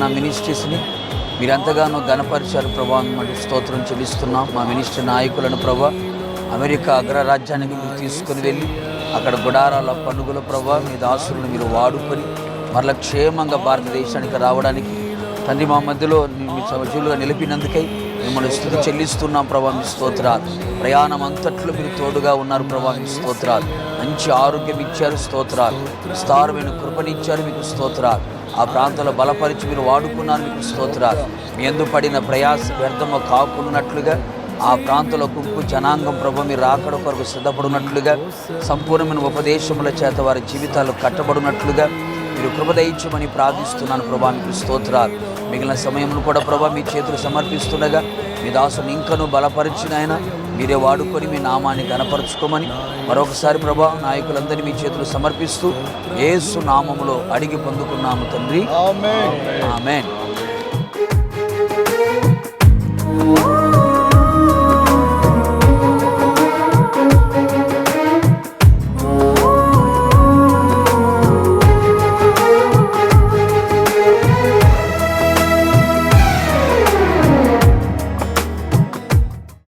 నా మినిస్ట్రీస్ని మీరు ఎంతగానో ఘనపరిచారు ప్రభా. మిమ్మల్ని స్తోత్రం చెల్లిస్తున్నాం. మా మినిస్ట్రీ నాయకులను ప్రభా అమెరికా అగ్రరాజ్యానికి మీరు తీసుకుని వెళ్ళి అక్కడ గుడారాల పండుగల ప్రభా మీ దాసులను మీరు వాడుకొని మరల క్షేమంగా భారతదేశానికి రావడానికి తండ్రి మా మధ్యలో మీ సజీవులుగా నిలిపినందుకై మిమ్మల్ని స్తుతి చెల్లిస్తున్నాం ప్రభా. మీ స్తోత్రాలు. ప్రయాణం అంతట్లో మీరు తోడుగా ఉన్నారు ప్రభా. మీ స్తోత్రాలు. మంచి ఆరోగ్యం ఇచ్చారు, స్తోత్రాలు. విస్తారమైన కృపనిచ్చారు, మీకు స్తోత్రాలు. ఆ ప్రాంతంలో బలపరిచి మీరు వాడుకున్నారు, మీకు స్తోత్రాలు. మీ యందు పడిన ప్రయాస వ్యర్థము కాకున్నట్లుగా ఆ ప్రాంతంలో గుంపు జనాంగం ప్రభు మీరు రాకడ కొరకు సిద్ధపడినట్లుగా సంపూర్ణమైన ఉపదేశముల చేత వారి జీవితాలు కట్టబడినట్లుగా మీరు కృప దయచేయమని ప్రార్థిస్తున్నాను ప్రభా. మీకు స్తోత్రాలు. మిగిలిన సమయంలో కూడా ప్రభా మీ చేతులు సమర్పిస్తుండగా మీ దాసుని ఇంకనూ బలపరిచిన ఆయన మీరే వాడుకొని మీ నామాన్ని ఘనపరచుకోమని మరొకసారి ప్రభా నాయకులందరినీ మీ చేతులు సమర్పిస్తూ యేసు నామములో అడిగి పొందుకున్నాము తండ్రి. ఆమేన్.